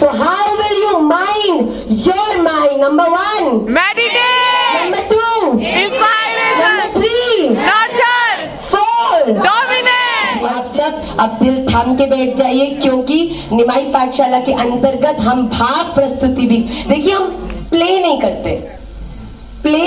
So how will you mind your mind? Number 1. Meditate. Number 2. Inspiration. Number 3. Nurture. 4. Dominate. आप सब अब दिल थाम के बैठ जाइए, क्योंकि निमाई पाठशाला के अंतर्गत हम भाव प्रस्तुति भी, देखिए हम प्ले नहीं करते, प्ले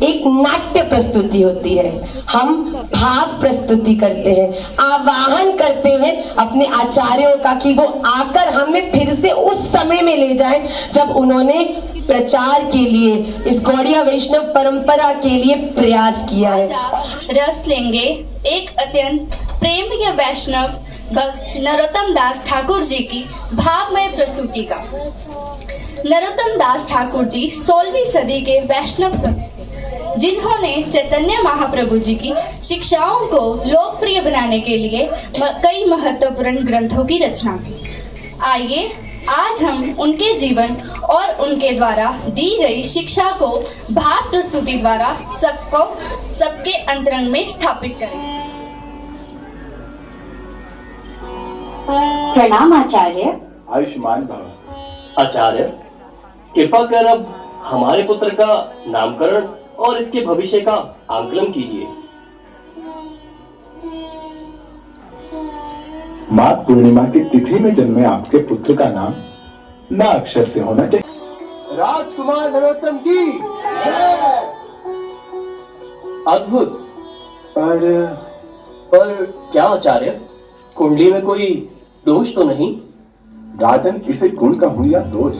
एक नाट्य प्रस्तुति होती है, हम भाव प्रस्तुति करते हैं, आवाहन करते हैं अपने आचार्यों का कि वो आकर हमें फिर से उस समय में ले जाएं जब उन्होंने प्रचार के लिए, इस गौड़िया वैष्णव परंपरा के लिए प्रयास किया है। रस लेंगे एक अत्यंत प्रेमनीय वैष्णव भक्त नरोत्तम दास ठाकुर जी की भावमय प्रस्तुति का। नरोत्तम दास ठाकुर जी 16वीं सदी के वैष्णव संत, जिन्होंने चैतन्य महाप्रभु जी की शिक्षाओं को लोकप्रिय बनाने के लिए कई महत्वपूर्ण ग्रंथों की रचना की। आइए आज हम उनके जीवन और उनके द्वारा दी गई शिक्षा को भाव प्रस्तुति द्वारा सबके अंतरंग में स्थापित करें। प्रणाम आचार्य। आयुष्मान भव। आचार्य, कृपा कर अब हमारे पुत्र का नामकरण और इसके भविष्य का आंकलन कीजिए। माघ पूर्णिमा की तिथि में जन्मे आपके पुत्र का नाम न अक्षर से होना चाहिए। राजकुमार नरोत्तम की अद्भुत। पर क्या आचार्य, कुंडली में कोई दोष तो नहीं? राजन, इसे गुण कहूं या दोष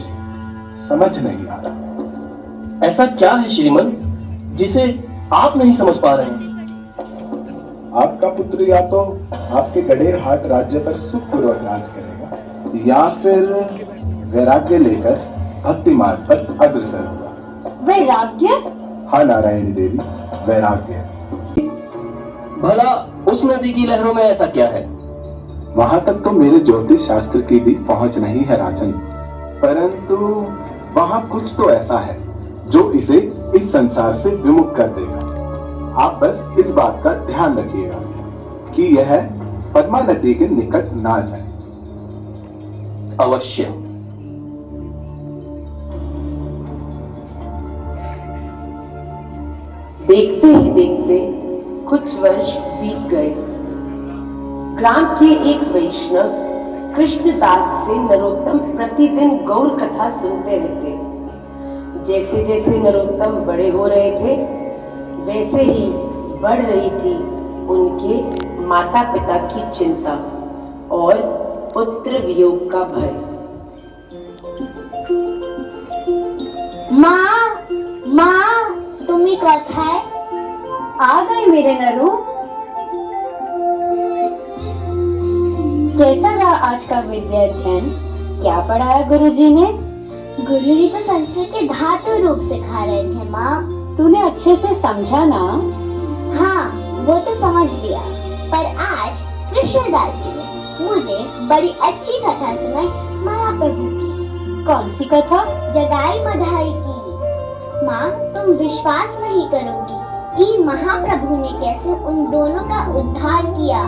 समझ नहीं आ रहा। ऐसा क्या है श्रीमन जिसे आप नहीं समझ पा रहे हैं? आपका पुत्र या तो आपके गडेर हाट राज्य पर सुखपूर्वक राज करेगा, या फिर वैराग्य लेकर भक्ति मार्ग पर अग्रसर होगा। वैराग्य? हाँ नारायणी देवी, वैराग्य। भला उस नदी की लहरों में ऐसा क्या है? वहां तक तो मेरे ज्योतिष शास्त्र की भी पहुंच नहीं है राजन, परंतु वहां कुछ तो ऐसा है जो इसे इस संसार से विमुख कर देगा। आप बस इस बात का ध्यान रखिएगा कि यह पद्मा नदी के निकट ना जाए। अवश्य। देखते ही देखते कुछ वर्ष बीत गए। ग्राम के एक वैष्णव कृष्णदास से नरोत्तम प्रतिदिन गौर कथा सुनते रहते। जैसे जैसे नरोत्तम बड़े हो रहे थे, वैसे ही बढ़ रही थी उनके माता पिता की चिंता और पुत्र वियोग का भय। माँ, तुम्हें कथा है? आ गए मेरे नरू। कैसा रहा आज का विद्या अध्ययन? क्या पढ़ाया गुरुजी ने? गुरुजी तो संस्कृत के धातु रूप सिखा रहे थे माँ। तूने अच्छे से समझा ना? हाँ, वो तो समझ लिया, पर आज कृष्णदास जी ने मुझे बड़ी अच्छी कथा सुनाई महाप्रभु की। कौन सी कथा? जगाई मधाई की। माँ, तुम विश्वास नहीं करोगी कि महाप्रभु ने कैसे उन दोनों का उद्धार किया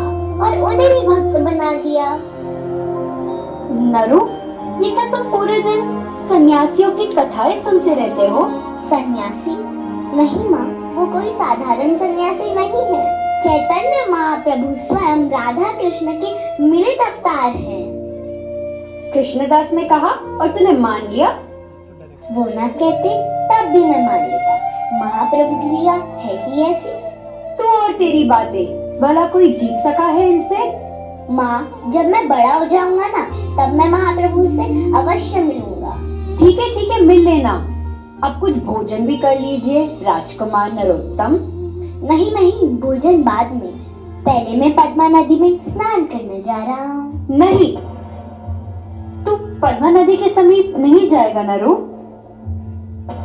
और उन्हें भी भक्त बना दिया। नरू, ये क्या तुम पूरे दिन सन्यासियों की कथाएं सुनते रहते हो? सन्यासी? नहीं माँ, वो कोई साधारण सन्यासी नहीं है। चैतन्य महाप्रभु स्वयं राधा कृष्ण के मिलित अवतार हैं। कृष्णदास ने कहा और तूने मान लिया? वो ना कहते तब भी मैं मान लेता। महाप्रभु की लीला है ही ऐसी। तू और तेरी बातें, भला कोई जीत सका है इनसे? माँ, जब मैं बड़ा हो जाऊंगा ना, तब मैं महाप्रभु से अवश्य मिलूंगा। ठीक है, मिल लेना। अब कुछ भोजन भी कर लीजिए राजकुमार नरोत्तम। नहीं, भोजन बाद में। पहले मैं पद्मा नदी में स्नान करने जा रहा हूँ। नहीं, तू पद्मा नदी के समीप नहीं जाएगा नरू।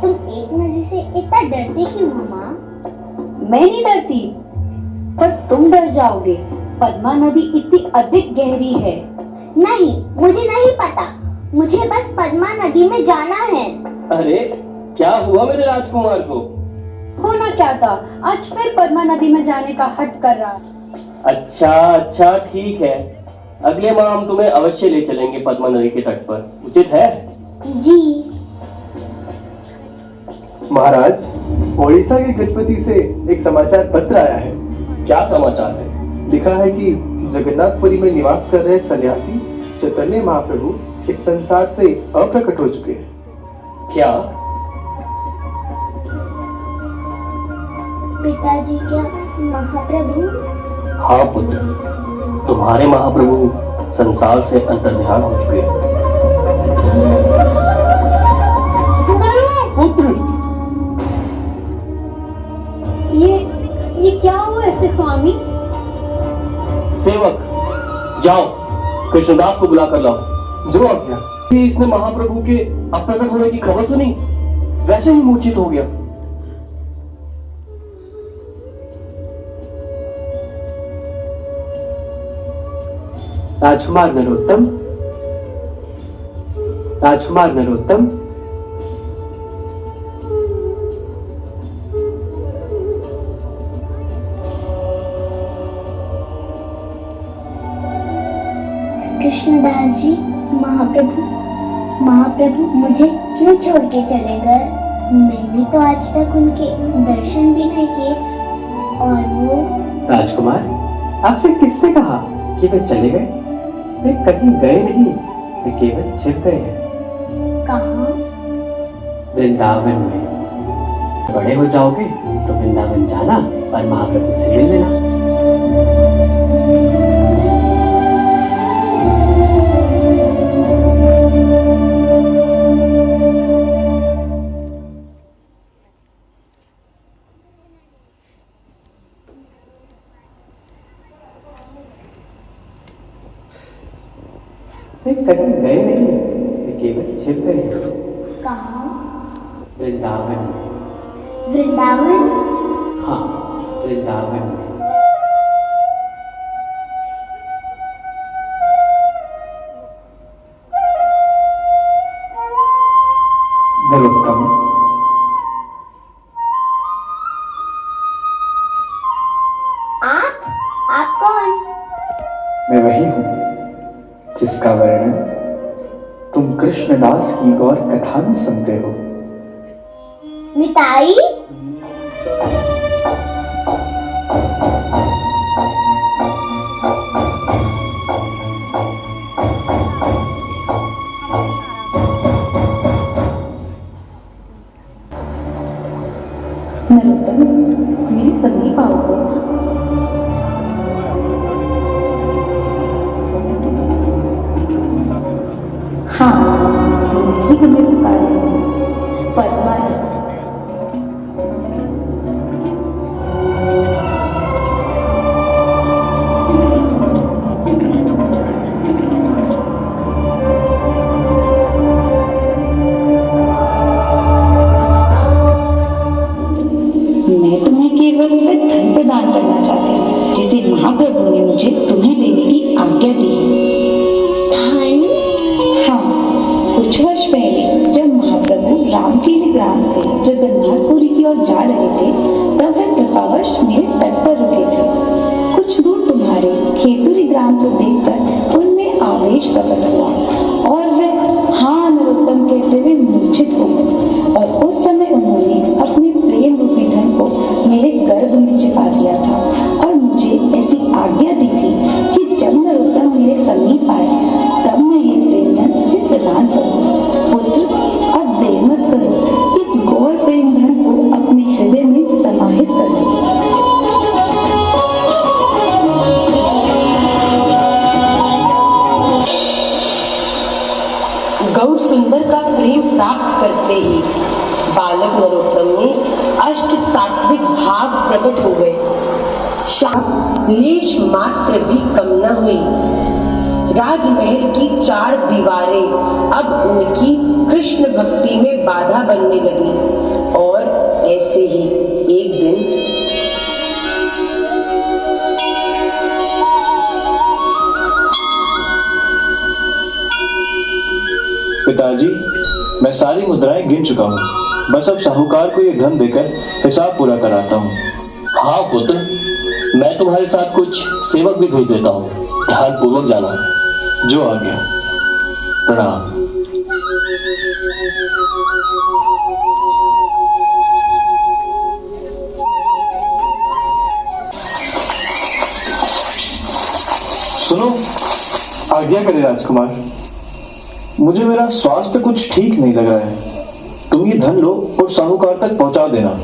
तुम एक नदी से इतना डरती क्यों हो माँ? मैं नहीं डरती, पर तुम डर जाओगे। पद्मा नदी इतनी अधिक गहरी है। नहीं, मुझे नहीं पता। मुझे बस पद्मा नदी में जाना है। अरे क्या हुआ मेरे राजकुमार को? होना क्या था, आज फिर पद्मा नदी में जाने का हट कर रहा। अच्छा ठीक है, अगले माह हम तुम्हें अवश्य ले चलेंगे पद्मा नदी के तट पर, उचित है? जी। महाराज, ओडिशा के गजपति से एक समाचार पत्र आया है। क्या समाचार है? लिखा है कि जगन्नाथपुरी में निवास कर रहे सन्यासी चैतन्य महाप्रभु इस संसार से अप्रकट हो चुके हैं। क्या? पिताजी, क्या महाप्रभु? हाँ पुत्र, तुम्हारे महाप्रभु संसार से अंतर्ध्यान हो चुके हैं। पुत्र, ये क्या हुआ ऐसे स्वामी? सेवक, जाओ कृष्णदास को बुला कर लाओ। जो आज्ञा। इसने महाप्रभु के अप्रकट होने की खबर सुनी, वैसे ही मूर्छित हो गया। राजकुमार नरोत्तम, राजकुमार नरोत्तम, कृष्णदास जी, महाप्रभु मुझे क्यों छोड़ के चले गए? मैंने तो आज तक उनके दर्शन भी नहीं किए। और वो राजकुमार, आपसे किसने कहा कि वे चले गए? वे कहीं गए नहीं, वे केवल छिप गए हैं। कहाँ? वृंदावन में। बड़े हो जाओगे तो वृंदावन जाना और महाप्रभु से मिल लेना। वे कहीं गए नहीं, वे केवल छिप गए हैं। कहाँ? वृंदावन में। वृंदावन? हाँ, वृंदावन में। नरोत्तम, आप कौन? मैं वही हूँ जिसका वर्णन तुम कृष्णदास की गौर कथा में सुनते हो। मिताई? नरोत्तम, मेरे समीप आओ पुत्र। हाँ, मैं ही तुम्हें पुकार रही हूँ, पद्मा नदी। मैं तुम्हें केवल वह धन प्रदान करना चाहती हूँ जिसे महाप्रभु ने मुझे तुम्हें देने की आज्ञा दी है। धन? हाँ, कुछ वर्ष पहले जब महाप्रभु रामकीली ग्राम से जगन्नाथपुरी की ओर जा रहे थे, तब वे कृपावश मेरे तट पर रुके थे। कुछ दूर तुम्हारे खेतुरी ग्राम को देखकर उनमें आवेश प्रकट हुआ और वे हाँ नरोत्तम कहते हुए मूर्छित हो गए, और उस समय उन्होंने अपने प्रेम रूपी धन को मेरे गर्भ में छिपा दिया था और मुझे ऐसी आज्ञा दी थी कि जब नरोत्तम मेरे समीप आए तब मैं ये प्रेम धन इसे प्रदान करूं। पुत्र, अब देर मत करो, इस गौर प्रेम धन को अपने हृदय में समाहित कर लो। गौर सुंदर का प्रेम प्राप्त करते ही बालक नरोत्तम में अष्ट सात्विक भाव प्रकट हो गए। शाप लेश मात्र भी कम न हुई। राजमहल की 4 दीवारें अब उनकी कृष्ण भक्ति में बाधा बनने लगी। और ऐसे ही एक दिन पिताजी, मैं सारी मुद्राएं गिन चुका हूँ, बस अब साहूकार को ये धन देकर हिसाब पूरा कराता हूँ। हाँ पुत्र, मैं तुम्हारे साथ कुछ सेवक भी भेज देता हूँ, ध्यान पूर्वक जाना। जो आ गया। प्रणाम। सुनो, आज्ञा करे राजकुमार, मुझे मेरा स्वास्थ्य कुछ ठीक नहीं लग रहा है। तुम ये धन लो और साहूकार तक पहुंचा देना।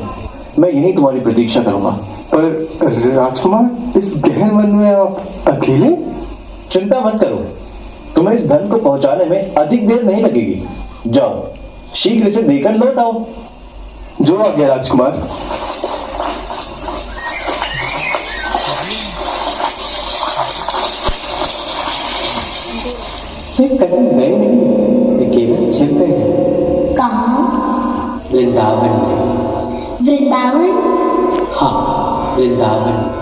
मैं यहीं तुम्हारी प्रतीक्षा करूंगा। पर राजकुमार, इस गहन वन में आप अकेले? चिंता मत करो, तुम्हें इस धन को पहुंचाने में अधिक देर नहीं लगेगी। जाओ, शीघ्र इसे देकर लौट आओ। जो आ गया राजकुमार। वे कहीं गए नहीं, वे केवल छिप गए हैं। कहाँ? वृंदावन में। वृंदावन? हाँ, वृंदावन।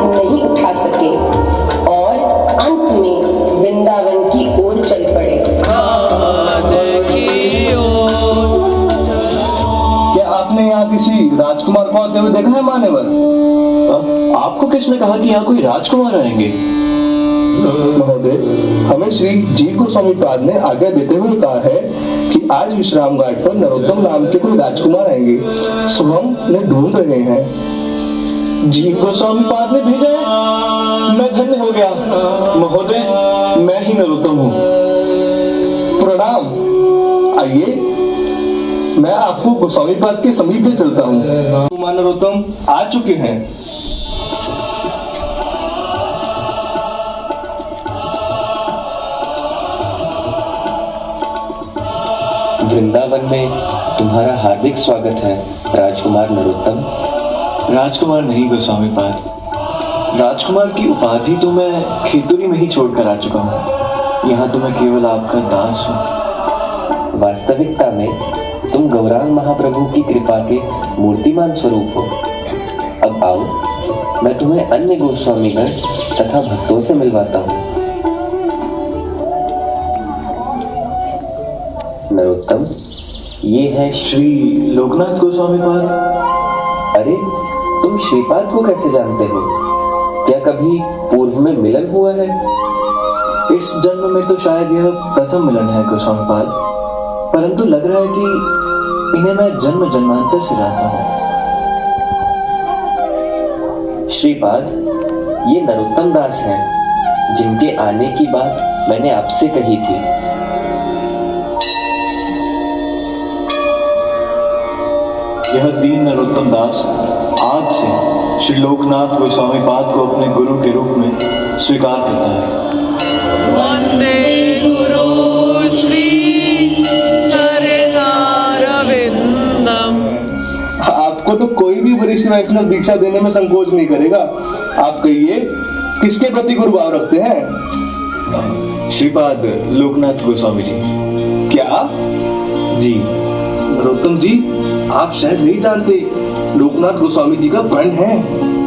नहीं उठा सके और अंत में वृंदावन की ओर चल पड़े। क्या आपने यहाँ किसी राजकुमार को आते हुए देखा है मान्यवर? आपको किसने कहा कि यहाँ कोई राजकुमार आएंगे? महोदय, हमें श्री जीव गोस्वामी पाद ने आज्ञा देते हुए कहा है कि आज विश्राम घाट पर नरोत्तम नाम के कोई राजकुमार आएंगे, सो हम उन्हें ढूंढ रहे हैं। जीव गोस्वामी पाद ने भेजा है? मैं धन्य हो गया महोदय, मैं ही नरोत्तम हूँ। प्रणाम। आइए, मैं आपको गोस्वामी पाद के समीप ले चलता हूँ। कुमार नरोत्तम आ चुके हैं। वृंदावन में तुम्हारा हार्दिक स्वागत है राजकुमार नरोत्तम। राजकुमार नहीं गोस्वामी पाद, राजकुमार की उपाधि तो मैं खेतुरी में ही छोड़कर आ चुका हूँ। यहाँ तो मैं केवल आपका दास हूँ। वास्तविकता में तुम गौरांग महाप्रभु की कृपा के मूर्तिमान स्वरूप हो। अब आओ, मैं तुम्हें अन्य गोस्वामीगण तथा भक्तों से मिलवाता हूँ। नरोत्तम, ये है श्री लोकनाथ गोस्वामी पाद। अरे, तुम श्रीपाद को कैसे जानते हो? क्या कभी पूर्व में मिलन हुआ है? इस जन्म में तो शायद यह प्रथम मिलन है गोस्वामी पाद, परंतु लग रहा है कि इन्हें मैं जन्म जन्मांतर से जानता हूँ। श्रीपाद, ये नरोत्तम दास हैं, जिनके आने की बात मैंने आपसे कही थी। यह दीन नरोत्तम दास आज से श्री लोकनाथ गोस्वामी पाद को अपने गुरु के रूप में स्वीकार करता है। वंदे गुरु श्री चरणारविंदम। आपको तो कोई भी वरिष्ठ वैष्णव दीक्षा देने में संकोच नहीं करेगा। आप कहिए, किसके प्रति गुरु भाव रखते हैं? श्रीपाद लोकनाथ गोस्वामी जी। क्या? जी नरोत्तम जी, आप शायद नहीं जानते, लोकनाथ गोस्वामी जी का प्रण है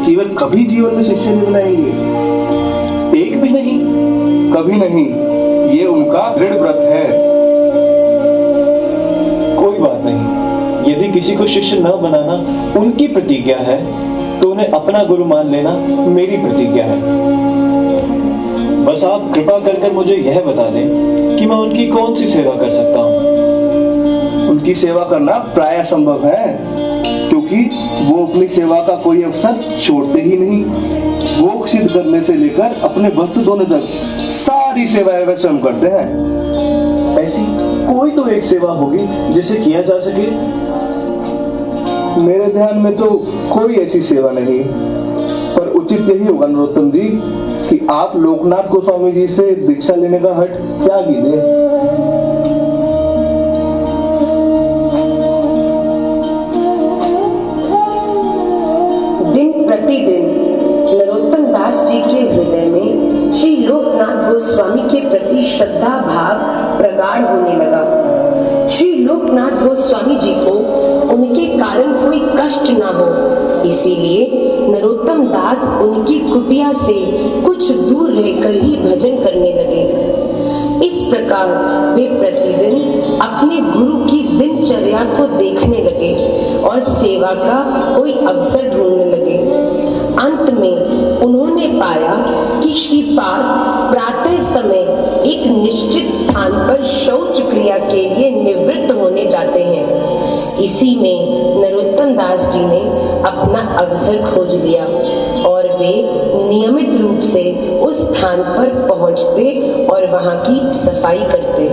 कि वे कभी जीवन में शिष्य नहीं बनाएंगे। एक भी नहीं? कभी नहीं, ये उनका दृढ़ व्रत है। कोई बात नहीं, यदि किसी को शिष्य न बनाना उनकी प्रतिज्ञा है तो उन्हें अपना गुरु मान लेना मेरी प्रतिज्ञा है। बस आप कृपा कर मुझे यह बता दें कि मैं उनकी कौन सी सेवा कर सकता हूँ। उनकी सेवा करना प्राय असंभव है, क्योंकि वो अपनी सेवा का कोई अवसर छोड़ते ही नहीं। भोग सिद्ध करने से लेकर अपने वस्त्र धोने तक सारी सेवाएं वे स्वयं करते हैं। ऐसी कोई तो एक सेवा होगी जिसे किया जा सके। मेरे ध्यान में तो कोई ऐसी सेवा नहीं, पर उचित यही होगा नरोत्तम जी कि आप लोकनाथ गोस्वामी जी से दीक्षा लेने का हठ त्याग ही दें। प्रतिदिन नरोत्तम दास जी के हृदय में श्री लोकनाथ गोस्वामी के प्रति श्रद्धा भाव प्रगाढ़ होने लगा। श्री लोकनाथ गोस्वामी जी को उनके कारण कोई कष्ट न हो, इसीलिए नरोत्तम दास उनकी कुटिया से कुछ दूर रहकर ही भजन करने लगे। इस प्रकार वे प्रतिदिन अपने गुरु की दिनचर्या को देखने लगे और सेवा का कोई अवसर ढूंढने लगे। अंत में उन्होंने पाया कि श्रीपाद प्रातः समय एक निश्चित स्थान पर शौच क्रिया के लिए निवृत्त होने जाते हैं। इसी में नरोत्तम दास जी ने अपना अवसर खोज लिया और वे नियमित रूप से उस स्थान पर पहुंचते और वहां की सफाई करते।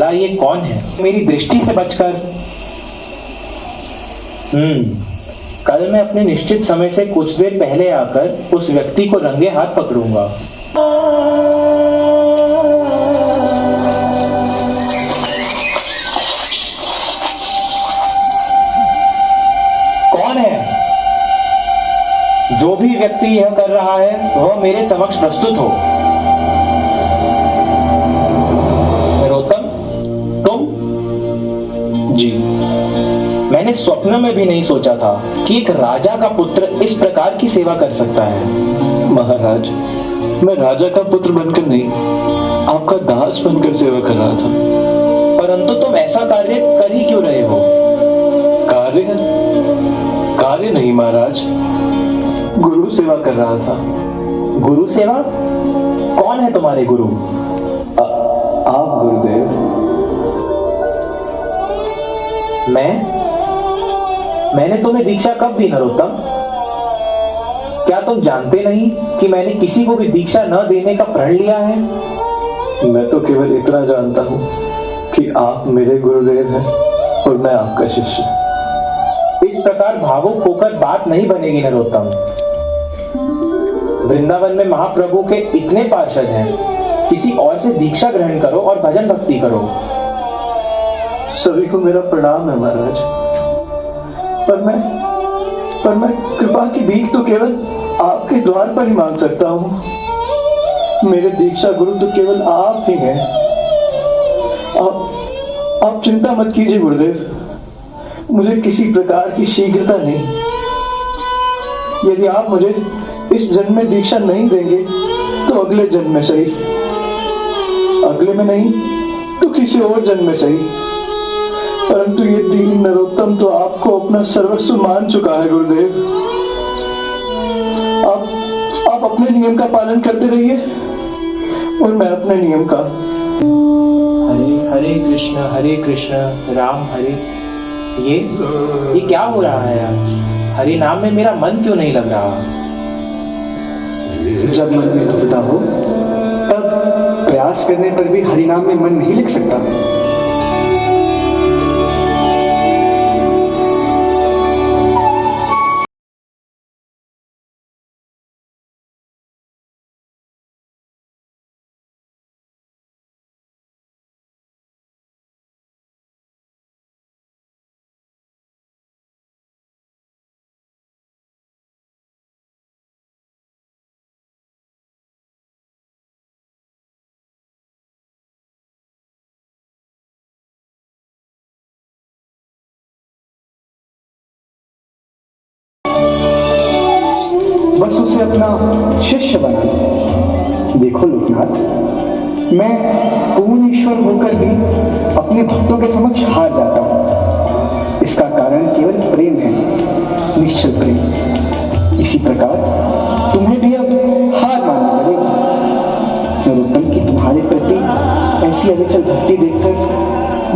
ये कौन है? मेरी दृष्टि से बचकर। कल मैं अपने निश्चित समय से कुछ देर पहले आकर उस व्यक्ति को रंगे हाथ पकड़ूंगा। कौन है? जो भी व्यक्ति यह कर रहा है वह मेरे समक्ष प्रस्तुत हो। जी, मैंने स्वप्न में भी नहीं सोचा था कि एक राजा का पुत्र इस प्रकार की सेवा कर सकता है। महाराज, मैं राजा का पुत्र बनकर नहीं, आपका दास बनकर सेवा कर रहा था। परंतु तुम ऐसा कार्य कर ही क्यों रहे हो? कार्य नहीं महाराज, गुरु सेवा कर रहा था। गुरु सेवा? कौन है तुम्हारे गुरु? आप गुरुदेव। मैंने तुम्हें दीक्षा कब दी नरोत्तम? क्या तुम जानते नहीं कि मैंने किसी को भी दीक्षा न देने का प्रण लिया है? मैं तो केवल इतना जानता हूँ कि आप मेरे गुरुदेव हैं और मैं आपका शिष्य। इस प्रकार भावुक होकर बात नहीं बनेगी नरोत्तम। वृंदावन में महाप्रभु के इतने पार्षद हैं, किसी और से दीक्षा ग्रहण करो और भजन भक्ति करो। सभी को मेरा प्रणाम है महाराज, पर मैं कृपा की भीख तो केवल आपके द्वार पर ही मांग सकता हूँ। मेरे दीक्षा गुरु तो केवल आप ही हैं। आप चिंता मत कीजिए गुरुदेव, मुझे किसी प्रकार की शीघ्रता नहीं। यदि आप मुझे इस जन्म में दीक्षा नहीं देंगे तो अगले जन्म में सही, अगले में नहीं तो किसी और जन्म में सही। परंतु ये दीन नरोत्तम तो आपको अपना सर्वस्व मान चुका है गुरुदेव। आप अपने नियम का पालन करते रहिए और मैं अपने नियम का। हरे कृष्ण राम हरे। ये क्या हो रहा है आज? हरि नाम में मेरा मन क्यों नहीं लग रहा? जब मन में दुविधा हो तब प्रयास करने पर भी हरि नाम में मन नहीं लग सकता। बस उसे अपना शिष्य बना लो। देखो लोकनाथ, मैं पूर्ण ईश्वर होकर भी अपने भक्तों के समक्ष हार जाता हूँ। इसका कारण केवल प्रेम है, निश्चल प्रेम। इसी प्रकार तुम्हें भी अब हार माननी पड़ेगी। नरोत्तम की तुम्हारे प्रति ऐसी अविचल भक्ति देखकर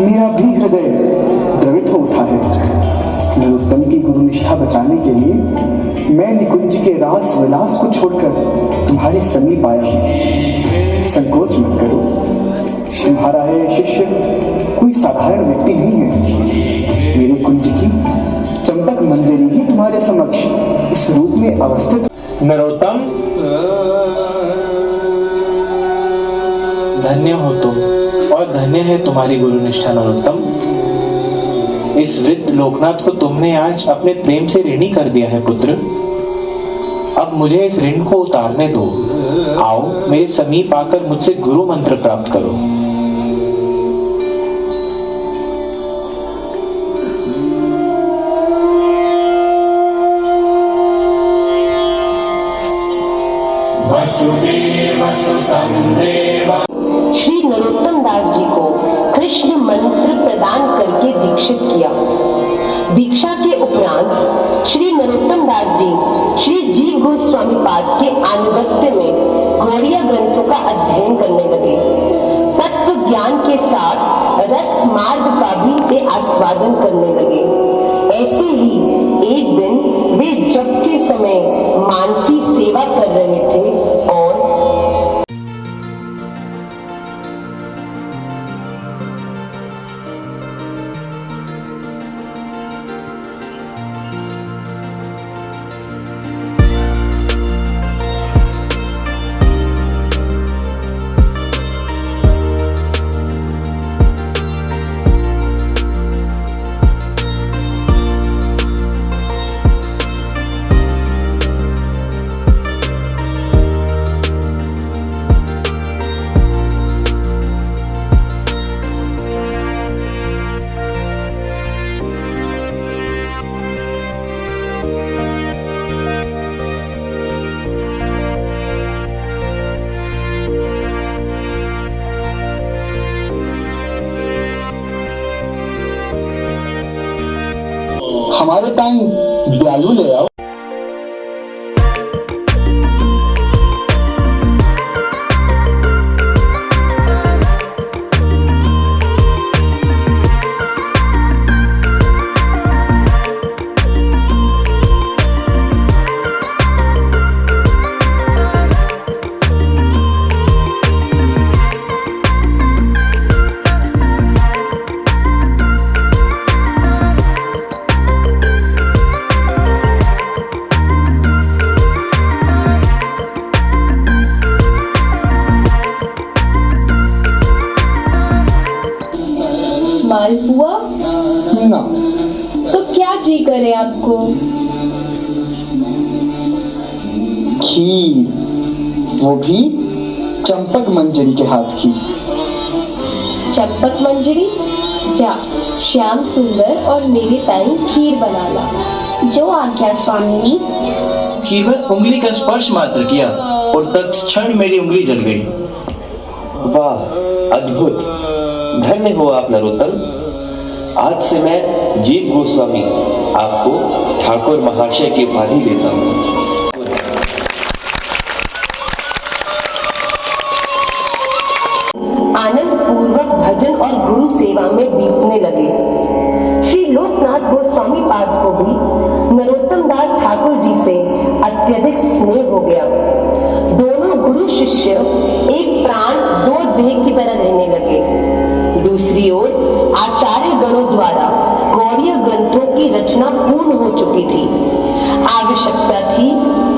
मेरा भी हृदय द्रवित हो उठा है। नरोत्तम की गुरु निष्ठा बचाने के लिए मैं निकुंज के रास विलास को छोड़कर तुम्हारे समीप आया हूं। संकोच मत करो, तुम्हारा है शिष्य कोई साधारण व्यक्ति नहीं है। मेरे कुंज की चंपक मंजरी ही तुम्हारे समक्ष इस रूप में अवस्थित। नरोत्तम, धन्य हो तुम और धन्य है तुम्हारी गुरु निष्ठा नरोत्तम। इस वृद्ध लोकनाथ को तुमने आज अपने प्रेम से ऋणी कर दिया है पुत्र। अब मुझे इस ऋण को उतारने दो। आओ मेरे समीप आकर मुझसे गुरु मंत्र प्राप्त करो। श्री नरोत्तम दास जी को कृष्ण मंत्र प्रदान करके दीक्षित किया। दीक्षा के उपरांत श्री नरोत्तम दास जी श्री जीव गोस्वामी पाद के अनुगत्य में गौड़ीय ग्रंथों का अध्ययन करने लगे। तत्व ज्ञान के साथ रस मार्ग का भी वे आस्वादन करने लगे। ऐसे ही एक दिन वे जप के समय मानसी सेवा कर रहे थे और हमारे ताई ब्यालू ले आओ। मालपुआ ना तो क्या जी करे आपको? खीर, वो भी चंपक मंजरी के हाथ की। चंपक मंजरी? जा श्याम सुंदर और मेरे ताई खीर बना ला। जो आज्ञा स्वामिनी। केवल उंगली का स्पर्श मात्र किया और तत्क्षण मेरी उंगली जल गई। वाह अद्भुत, धन्य हो आप नरोत्तम। आज से मैं जीव गोस्वामी आपको ठाकुर महाशय की उपाधि देता हूँ। आनंद पूर्वक भजन और गुरु सेवा में बीतने लगे। श्री लोकनाथ गोस्वामी पाद को भी नरोत्तम दास ठाकुर जी से अत्यधिक स्नेह हो गया। दोनों गुरु शिष्य एक प्राण दो देह की तरह रहने लगे। दूसरी ओर आचार्य गणों द्वारा गौड़ीय ग्रंथों की रचना पूर्ण हो चुकी थी। आवश्यकता थी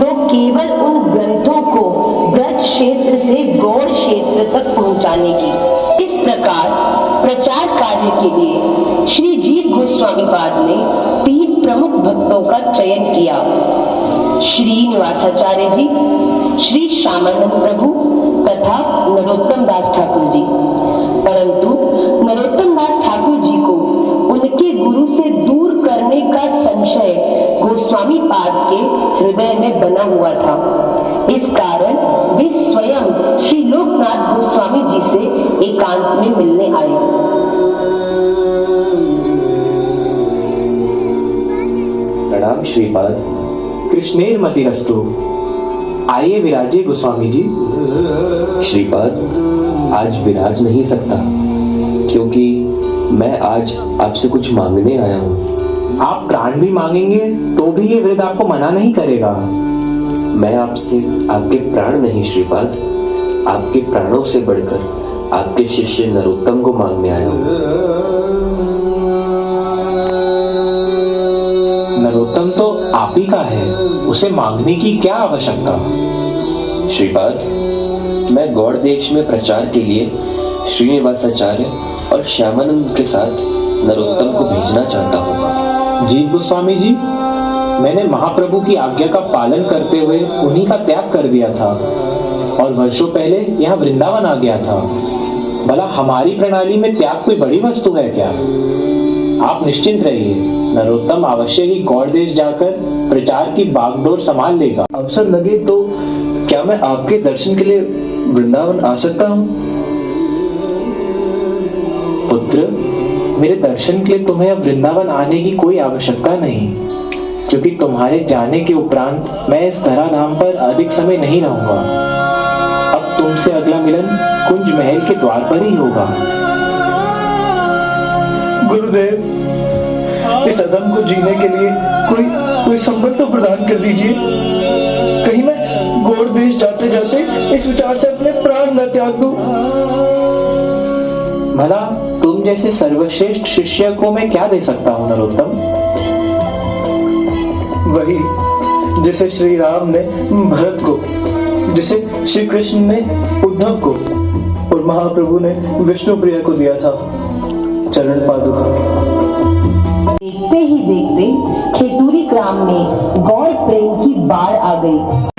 तो केवल उन ग्रंथों को ब्रज क्षेत्र से गौड़ क्षेत्र तक पहुंचाने की। इस प्रकार प्रचार कार्य के लिए श्री जीव गोस्वामी पाद ने 3 प्रमुख भक्तों का चयन किया, श्री निवासाचार्य जी, श्री श्यामानंद प्रभु तथा नरोत्तम दास ठाकुर जी। परंतु नरोत्तम दास ठाकुर जी को उनके गुरु से दूर करने का संशय गोस्वामी पाद के हृदय में बना हुआ था। इस कारण वे स्वयं श्री लोकनाथ गोस्वामी जी से एकांत में मिलने आए। प्रणाम श्रीपाद। कृष्णेर मतिरस्तु। आइए विराजिए गोस्वामी जी। श्रीपाद, आज विराज नहीं सकता क्योंकि मैं आज आपसे कुछ मांगने आया हूँ। आप प्राण भी मांगेंगे तो भी ये वृद्ध आपको मना नहीं करेगा। मैं आपसे आपके प्राण नहीं श्रीपाद, आपके प्राणों से बढ़कर आपके शिष्य नरोत्तम को मांगने आया हूँ। नरोत्तम तो आप ही का है, उसे मांगने की क्या आवश्यकता? श्रीपाद, मैं गौड़ देश में प्रचार के लिए श्रीनिवासाचार्य और श्यामानंद के साथ नरोत्तम को भेजना चाहता हूँ। जी गोस्वामी जी, मैंने महाप्रभु की आज्ञा का पालन करते हुए उन्हीं का त्याग कर दिया था और वर्षों पहले यहाँ वृंदावन आ गया था। भला हमारी प्रणाली में त्याग कोई बड़ी वस्तु है क्या? आप निश्चिंत रहिए, नरोत्तम अवश्य ही गौड़ देश जाकर प्रचार की बागडोर संभाल लेगा। अवसर लगे तो क्या मैं आपके दर्शन के लिए वृंदावन आ सकता हूँ? पुत्र, मेरे दर्शन के लिए तुम्हें अब वृंदावन आने की कोई आवश्यकता नहीं, क्योंकि तुम्हारे जाने के उपरांत मैं इस धराधाम पर अधिक समय नहीं रहूंगा। अब तुमसे अगला मिलन कुंज महल के द्वार पर ही होगा। गुरुदेव, इस अधम को जीने के लिए कोई संबल तो प्रदान कर दीजिए। कहीं मैं गौड़ देश जाते जाते इस विचार से अपने प्राण न त्याग दूं। भला तुम जैसे सर्वश्रेष्ठ शिष्य को मैं क्या दे सकता हूँ नरोत्तम? वही जिसे श्री राम ने भरत को, जिसे श्री कृष्ण ने उद्धव को और महाप्रभु ने विष्णु प्रिया को दिया था, चरण पादुका। देखते ही देखते खेतूरी ग्राम में गौर प्रेम की बाढ़ आ गई।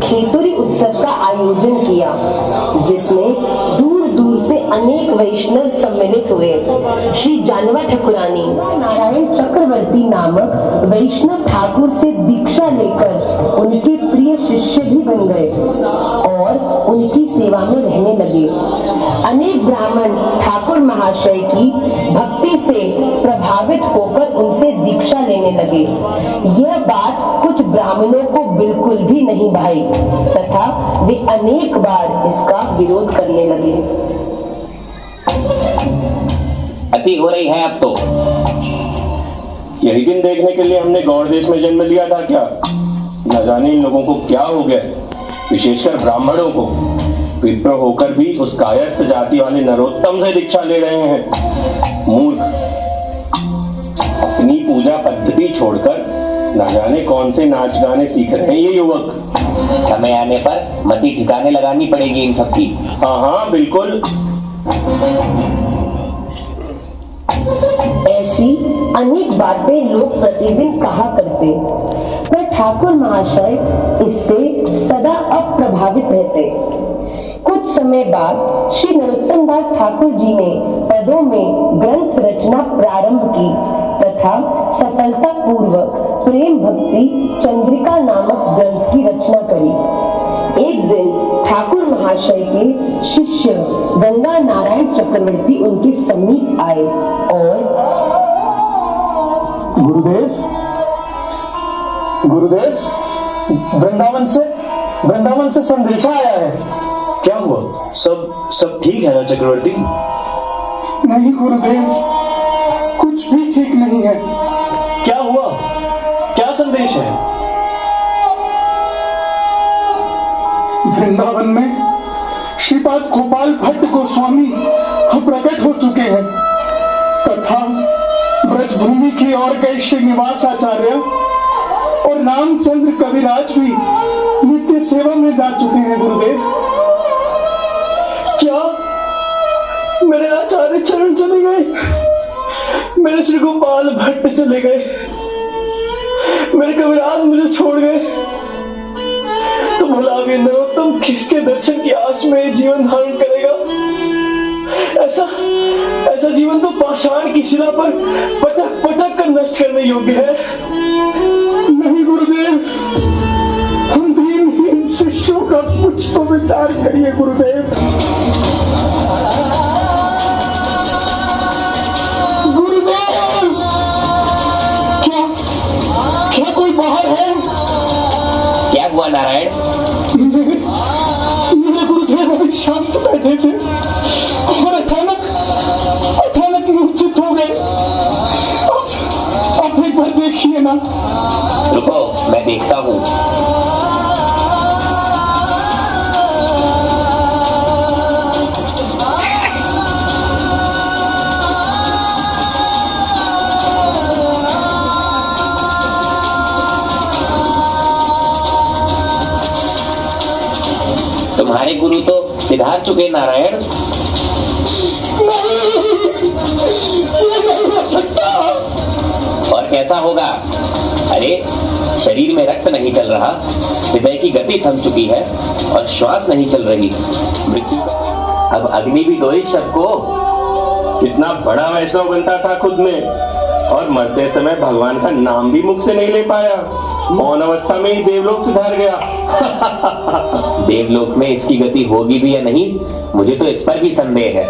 खेतुरी उत्सव का आयोजन किया, जिसमें दूर दूर से अनेक वैष्णव सम्मिलित हुए। श्री जानवा ठाकुरानी नारायण चक्रवर्ती नामक वैष्णव ठाकुर से दीक्षा लेकर उनके प्रिय शिष्य भी बन गए और उनकी सेवा में रहने लगे। अनेक ब्राह्मण ठाकुर महाशय की भक्ति से प्रभावित होकर उनसे दीक्षा लेने लगे। यह बात कुछ ब्राह्मणों को बिल्कुल भी नहीं भाई तथा वे अनेक बार इसका विरोध करने लगे। अति हो रही है अब तो। यही दिन देखने के लिए हमने गौड़ देश में जन्म लिया था क्या? न जाने इन लोगों को क्या हो गया, विशेषकर ब्राह्मणों को। विप्र होकर भी उस कायस्थ जाति वाले नरोत्तम से दीक्षा ले रहे हैं। मूर्ख, अपनी पूजा पद्धति छोड़कर न जाने कौन से नाच गाने सीख रहे हैं ये युवक। समय आने पर मति ठिकाने लगानी पड़ेगी इन सबकी। हाँ हाँ बिल्कुल। ऐसी अनेक बातें लोग प्रतिदिन कहा करते, पर ठाकुर महाशय इससे सदा अप्रभावित रहते। कुछ समय बाद श्री नरोत्तम दास ठाकुर जी ने पदों में ग्रंथ रचना प्रारंभ की तथा सफलता पूर्वक प्रेम भक्ति चंद्रिका नामक ग्रंथ की रचना करी। एक दिन ठाकुर महाशय के शिष्य गंगा नारायण चक्रवर्ती उनके समीप आए और गुरुदेव, वृंदावन से संदेशा आया है। क्या हुआ? सब ठीक है ना चक्रवर्ती? नहीं गुरुदेव, कुछ भी ठीक नहीं है। क्या हुआ? क्या संदेश है? वृंदावन में श्रीपाद गोपाल भट्ट गोस्वामी प्रकट हो चुके हैं तथा ब्रजभूमि की ओर गए श्रीनिवास आचार्य और रामचंद्र कविराज भी नित्य सेवा में जा चुके हैं गुरुदेव। क्या मेरे आचार्य चरण चले गए? मेरे श्री गोपाल भट्ट चले गए? मेरे कविराज मुझे छोड़ गए? तो भला अभी नरोत्तम किसके दर्शन की आस में जीवन धारण करेगा? ऐसा जीवन तो पाषाण की शिला पर पटक पटक कर नष्ट करने योग्य है। नहीं गुरुदेव, हम दीनहीन शिष्यों का कुछ तो विचार करिए गुरुदेव। गुरुदेव, क्या कोई बाहर है? क्या हुआ नारायण? मेरे गुरुदेव अभी शांत बैठे थे और अचानक मूर्छित हो गए। रुको, मैं देखता हूँ। तुम्हारे गुरु तो सिधार चुके नारायण। ये नहीं हो सकता। और कैसा होगा? अरे शरीर में रक्त नहीं चल रहा, हृदय की गति थम चुकी है और श्वास नहीं चल रही। मृत्यु अब अग्नि भी दो इस शव को। कितना बड़ा वैष्णव बनता था खुद में, और मरते समय भगवान का नाम भी मुख से नहीं ले पाया। मौन अवस्था में ही देवलोक सुधार गया। देवलोक में इसकी गति होगी भी या नहीं, मुझे तो इस पर भी संदेह है।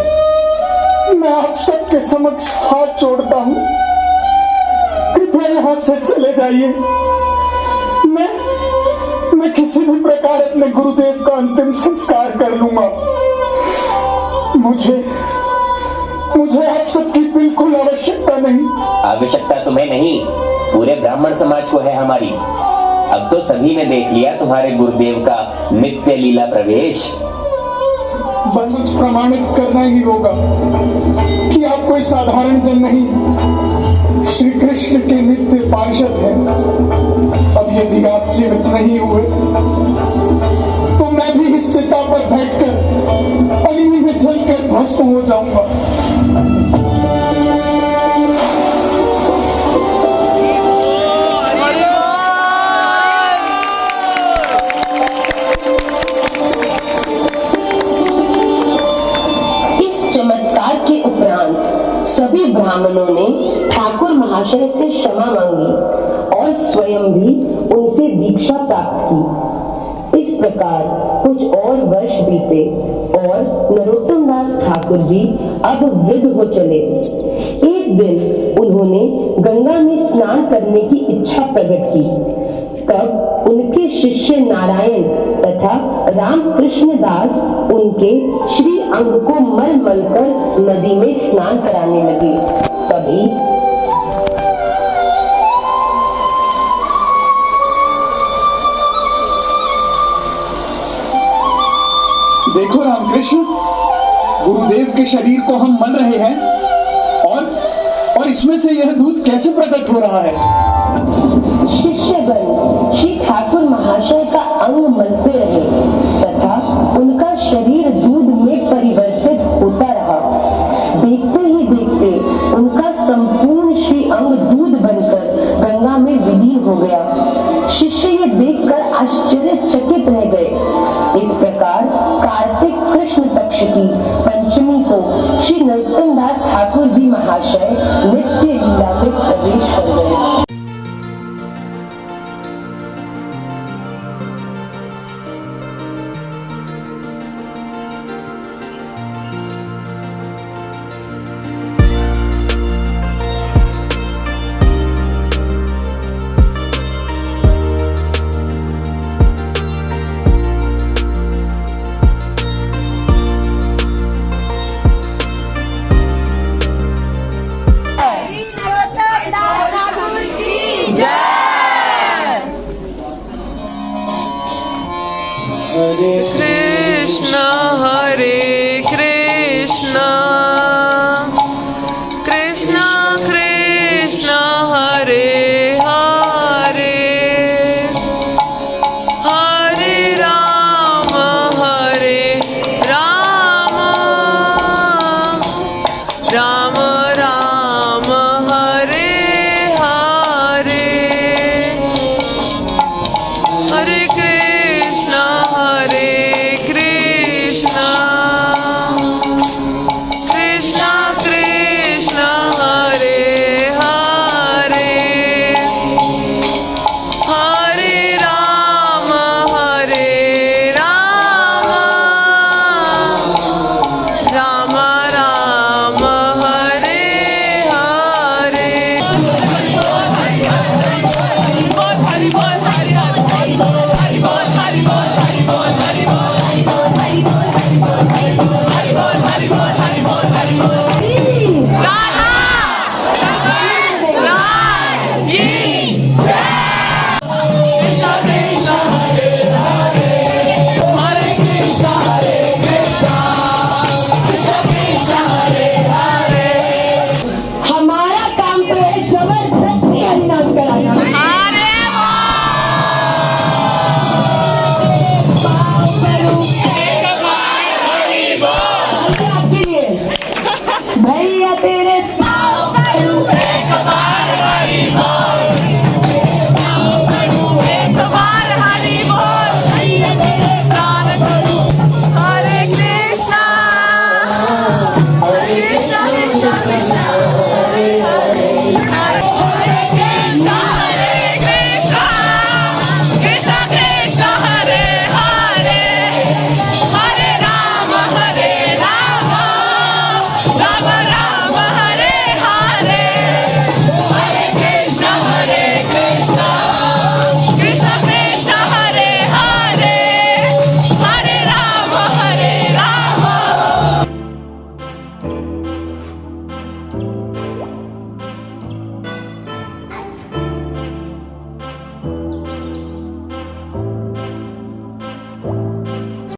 मैं आप सबके समक्ष हाथ जोड़ता हूँ, कृपया यहाँ से चले जाइए। मैं किसी भी प्रकार अपने गुरुदेव का अंतिम संस्कार कर लूंगा। मुझे आप सबकी बिल्कुल आवश्यकता नहीं। आवश्यकता तुम्हें नहीं, पूरे ब्राह्मण समाज को है हमारी। अब तो सभी ने देख लिया तुम्हारे गुरुदेव का नित्य लीला प्रवेश। बस कुछ प्रमाणित करना ही होगा कि आप कोई साधारण जन नहीं, श्री कृष्ण के नित्य पार्षद हैं। अब यदि आप जीवित नहीं हुए तो मैं भी इस चिता पर बैठकर अग्नि में जलकर भस्म हो जाऊंगा। चमत्कार के उपरांत सभी ब्राह्मणों ने ठाकुर महाशय से क्षमा मांगी और स्वयं भी उनसे दीक्षा प्राप्त की। इस प्रकार कुछ और वर्ष बीते और नरोत्तम दास ठाकुर जी अब वृद्ध हो चले। एक दिन उन्होंने गंगा में स्नान करने की इच्छा प्रकट की। तब उनके शिष्य नारायण तथा रामकृष्ण दास उनके श्री अंग को मल मल कर नदी में स्नान कराने लगे। तभी देखो रामकृष्ण, गुरुदेव के शरीर को हम मल रहे हैं और इसमें से यह दूध कैसे प्रकट हो रहा है? शिष्यगण श्री ठाकुर महाशय का अंग मलते रहे तथा उनका शरीर दूध में परिवर्तित होता रहा। देखते ही देखते उनका संपूर्ण श्री अंग दूध बनकर गंगा में विलीन हो गया। शिष्य ये देखकर आश्चर्यचकित रह गए। इस प्रकार कार्तिक कृष्ण पक्ष की पंचमी को श्री नरोत्तम दास ठाकुर जी महाशय नित्य लीला में प्रवेश कर